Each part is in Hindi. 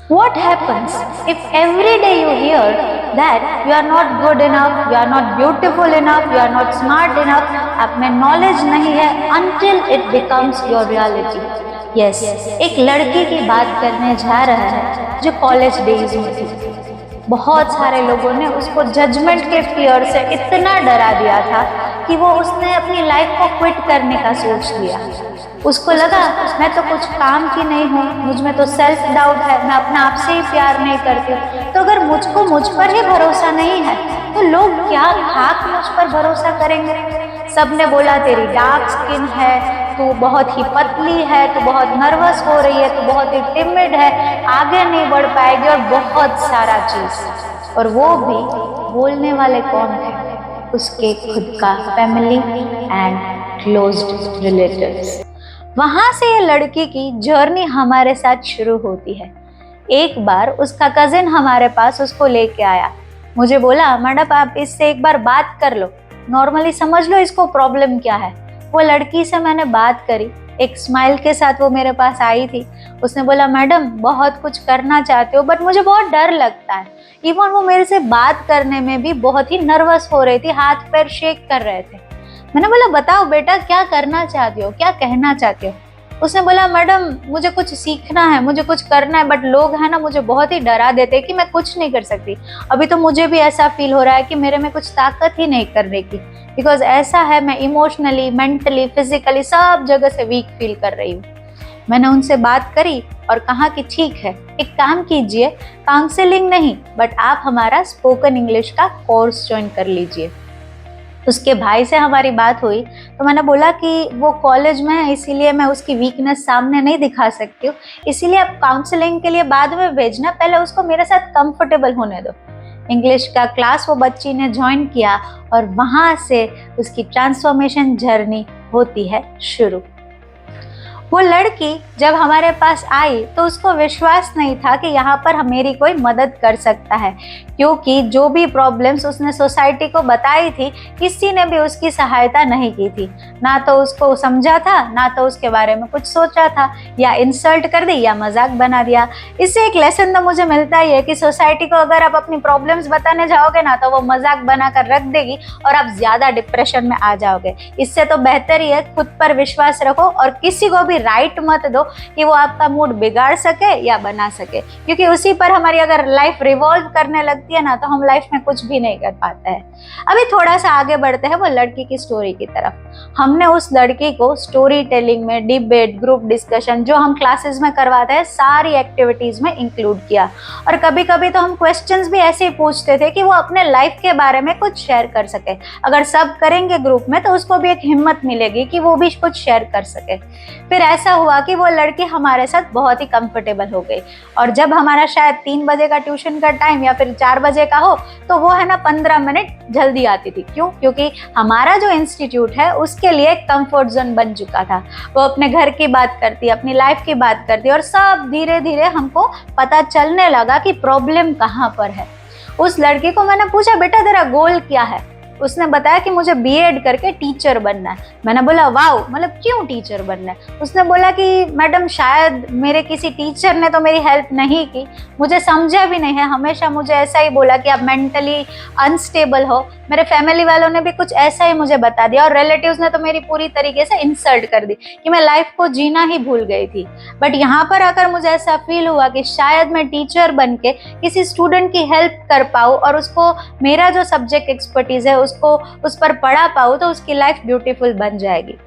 What happens if every day you hear that you are not good enough, you are not beautiful enough, you are not smart enough, आप में knowledge नहीं है, until it becomes your reality? Yes, एक लड़की की बात करने जा रहा है जो कॉलेज डेज में थी। बहुत सारे लोगों ने उसको जजमेंट के फियर से इतना डरा दिया था कि उसने अपनी लाइफ को क्विट करने का सोच लिया। उसको लगा मैं तो कुछ काम की नहीं हूँ, मुझ में तो सेल्फ डाउट है, मैं अपने आप से ही प्यार नहीं करती हूँ, तो अगर मुझको मुझ पर ही भरोसा नहीं है तो लोग क्या खाक मुझ पर भरोसा करेंगे। सबने बोला तेरी डार्क स्किन है, तू बहुत ही पतली है, तू बहुत नर्वस हो रही है, तू बहुत ही टिमिड है, आगे नहीं बढ़ पाएगी, और बहुत सारा चीज। और वो भी बोलने वाले कौन थे? उसके खुद का फैमिली एंड क्लोज्ड रिलेटिव्स। वहां से ये लड़की की जर्नी हमारे साथ शुरू होती है। एक बार उसका कजिन हमारे पास उसको लेके आया, मुझे बोला मैडम आप इससे एक बार बात कर लो, नॉर्मली समझ लो इसको प्रॉब्लम क्या है। वो लड़की से मैंने बात करी, एक स्माइल के साथ वो मेरे पास आई थी। उसने बोला मैडम बहुत कुछ करना चाहते हो बट मुझे बहुत डर लगता है। इवन वो मेरे से बात करने में भी बहुत ही नर्वस हो रही थी, हाथ पैर शेक कर रहे थे। मैंने बोला बताओ बेटा क्या करना चाहती हो, क्या कहना चाहती हो? उसने बोला मैडम मुझे कुछ सीखना है, मुझे कुछ करना है, बट लोग है ना मुझे बहुत ही डरा देते हैं कि मैं कुछ नहीं कर सकती। अभी तो मुझे भी ऐसा फील हो रहा है कि मेरे में कुछ ताकत ही नहीं करने की, बिकॉज ऐसा है मैं इमोशनली, मेंटली, फिजिकली सब जगह से वीक फील कर रही हूँ। मैंने उनसे बात करी और कहा कि ठीक है एक काम कीजिए, काउंसलिंग नहीं बट आप हमारा स्पोकन इंग्लिश का कोर्स ज्वाइन कर लीजिए। उसके भाई से हमारी बात हुई तो मैंने बोला कि वो कॉलेज में है इसीलिए मैं उसकी वीकनेस सामने नहीं दिखा सकती हूँ, इसीलिए आप काउंसलिंग के लिए बाद में भेजना, पहले उसको मेरे साथ कंफर्टेबल होने दो। इंग्लिश का क्लास वो बच्ची ने ज्वाइन किया और वहाँ से उसकी ट्रांसफॉर्मेशन जर्नी होती है शुरू। वो लड़की जब हमारे पास आई तो उसको विश्वास नहीं था कि यहाँ पर मेरी कोई मदद कर सकता है, क्योंकि जो भी प्रॉब्लम्स उसने सोसाइटी को बताई थी किसी ने भी उसकी सहायता नहीं की थी। ना तो उसको समझा था, ना तो उसके बारे में कुछ सोचा था, या इंसल्ट कर दी या मजाक बना दिया। इससे एक लेसन तो मुझे मिलता ही है कि सोसाइटी को अगर आप अपनी प्रॉब्लम्स बताने जाओगे ना तो वो मजाक बना कर रख देगी और आप ज्यादा डिप्रेशन में आ जाओगे। इससे तो बेहतर ही है खुद पर विश्वास रखो और किसी को भी राइट मत दो कि वो आपका मूड बिगाड़ सके या बना सके, क्योंकि उसी पर हमारी अगर लाइफ रिवॉल्व करने लगती है ना तो हम लाइफ में कुछ भी नहीं कर पाते हैं। अभी थोड़ा सा आगे बढ़ते हैं वो लड़की की स्टोरी की तरफ। हमने उस लड़की को स्टोरी टेलिंग में, डिबेट, ग्रुप डिस्कशन जो हम क्लासेस में करवाते हैं सारी एक्टिविटीज में इंक्लूड किया। और कभी कभी तो हम क्वेश्चंस भी ऐसे ही पूछते थे कि वो अपने लाइफ के बारे में कुछ शेयर कर सके। अगर सब करेंगे ग्रुप में तो उसको भी एक हिम्मत मिलेगी कि वो भी कुछ शेयर कर सके। फिर ऐसा हुआ कि वो लड़की हमारे साथ बहुत ही कंफर्टेबल हो गई, और जब हमारा शायद 3 बजे का ट्यूशन का टाइम या फिर 4 बजे का हो तो वो है ना 15 मिनट जल्दी आती थी। क्यों? क्योंकि हमारा जो इंस्टीट्यूट है उसके लिए कंफर्ट जोन बन चुका था। वो अपने घर की बात करती, अपनी लाइफ की बात करती, और सब धीरे धीरे हमको पता चलने लगा कि प्रॉब्लम कहाँ पर है। उस लड़की को मैंने पूछा बेटा तेरा गोल क्या है? उसने बताया कि मुझे बीएड करके टीचर बनना है। मैंने बोला वाओ, मतलब क्यों टीचर बनना है? उसने बोला कि मैडम शायद मेरे किसी टीचर ने तो मेरी हेल्प नहीं की, मुझे समझा भी नहीं है, हमेशा मुझे ऐसा ही बोला कि आप मेंटली अनस्टेबल हो। मेरे फैमिली वालों ने भी कुछ ऐसा ही मुझे बता दिया, और रिलेटिव्स ने तो मेरी पूरी तरीके से इंसल्ट कर दी कि मैं लाइफ को जीना ही भूल गई थी। बट यहाँ पर आकर मुझे ऐसा फील हुआ कि शायद मैं टीचर बन के किसी स्टूडेंट की हेल्प कर पाऊँ और उसको मेरा जो सब्जेक्ट एक्सपर्टीज है उसको उस पर पढ़ा पाऊँ तो उसकी लाइफ ब्यूटीफुल बन जाएगी।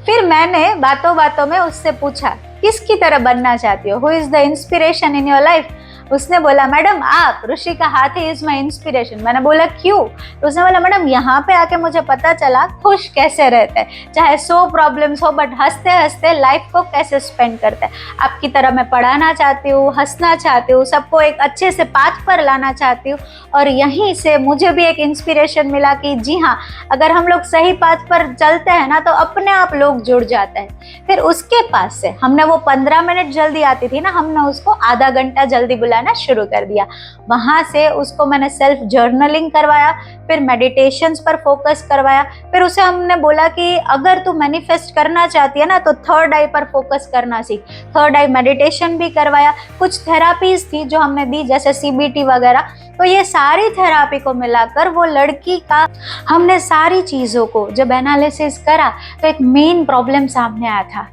फिर मैंने बातों बातों में उससे पूछा किसकी तरह बनना चाहती हो, who is the inspiration in your life? उसने बोला मैडम आप, ऋषिका हाथी इज माई इंस्पिरेशन। मैंने बोला क्यों? तो उसने बोला मैडम यहाँ पे आके मुझे पता चला खुश कैसे रहते हैं, चाहे 100 प्रॉब्लम्स हो बट हंसते हंसते लाइफ को कैसे स्पेंड करते हैं। आपकी तरह मैं पढ़ाना चाहती हूँ, हंसना चाहती हूँ, सबको एक अच्छे से पाथ पर लाना चाहती हूँ। और यहीं से मुझे भी एक इंस्पिरेशन मिला कि जी हाँ, अगर हम लोग सही पाथ पर चलते हैं ना तो अपने आप लोग जुड़ जाते हैं। फिर उसके पास से हमने वो 15 मिनट जल्दी आती थी ना, हमने उसको आधा घंटा जल्दी बुलाया जाना शुरू कर दिया। वहाँ से उसको मैंने सेल्फ जर्नलिंग करवाया, फिर मेडिटेशंस पर फोकस करवाया, फिर उसे हमने बोला कि अगर तू मैनिफेस्ट करना चाहती है ना तो थर्ड आई पर फोकस करना सीख। थर्ड आई मेडिटेशन भी करवाया, कुछ थेरापीज थी जो हमने दी जैसे CBT वगैरह। तो ये सारी थेरापी को मिलाकर वो लड़की का हमने सारी चीज़ों को जब एनालिसिस करा तो एक मेन प्रॉब्लम सामने आया था।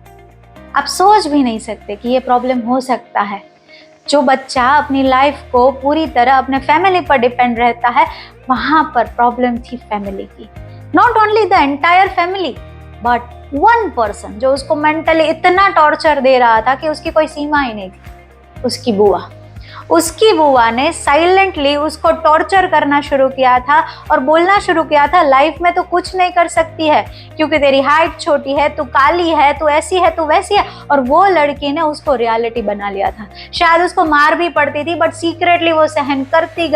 आप सोच भी नहीं सकते कि ये प्रॉब्लम हो सकता है। जो बच्चा अपनी लाइफ को पूरी तरह अपने फैमिली पर डिपेंड रहता है, वहाँ पर प्रॉब्लम थी फैमिली की। Not only the entire family but one person जो उसको मेंटली इतना टॉर्चर दे रहा था कि उसकी कोई सीमा ही नहीं थी। उसकी बुआ ने साइलेंटली उसको टॉर्चर करना शुरू किया था और बोलना शुरू किया था लाइफ में तो कुछ नहीं कर सकती है क्योंकि तेरी हाइट छोटी है, तू काली है, तू ऐसी है, तू वैसी है। और वो लड़की ने उसको रियलिटी बना लिया था। शायद उसको मार भी पड़ती थी बट सीक्रेटली वो सहन करती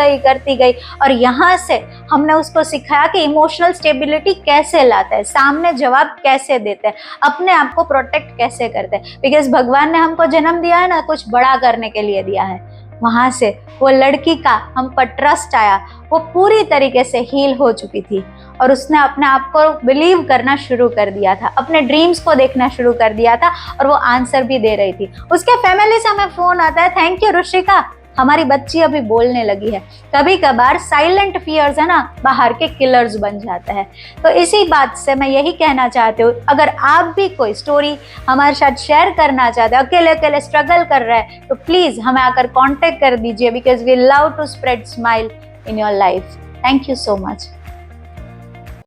गई। और यहाँ से हमने उसको सिखाया कि इमोशनल स्टेबिलिटी कैसे लाते हैं, सामने जवाब कैसे देते हैं, अपने आप को प्रोटेक्ट कैसे करते हैं। बिकॉज भगवान ने हमको जन्म दिया है ना, कुछ बड़ा करने के लिए दिया है। वहाँ से वो लड़की का हम पर ट्रस्ट आया, वो पूरी तरीके से हील हो चुकी थी और उसने अपने आप को बिलीव करना शुरू कर दिया था, अपने ड्रीम्स को देखना शुरू कर दिया था और वो आंसर भी दे रही थी। उसके फैमिली से हमें फोन आता है, थैंक यू ऋषिका, हमारी बच्ची अभी बोलने लगी है। कभी कभार साइलेंट फियर्स है ना, बाहर के किलर्स बन जाते हैं। तो इसी बात से मैं यही कहना चाहती हूँ, अगर आप भी कोई स्टोरी हमारे साथ शेयर करना चाहते हैं, अकेले स्ट्रगल कर रहे हैं, तो प्लीज हमें आकर कांटेक्ट कर दीजिए because we love to spread smile in your life. Thank you so much.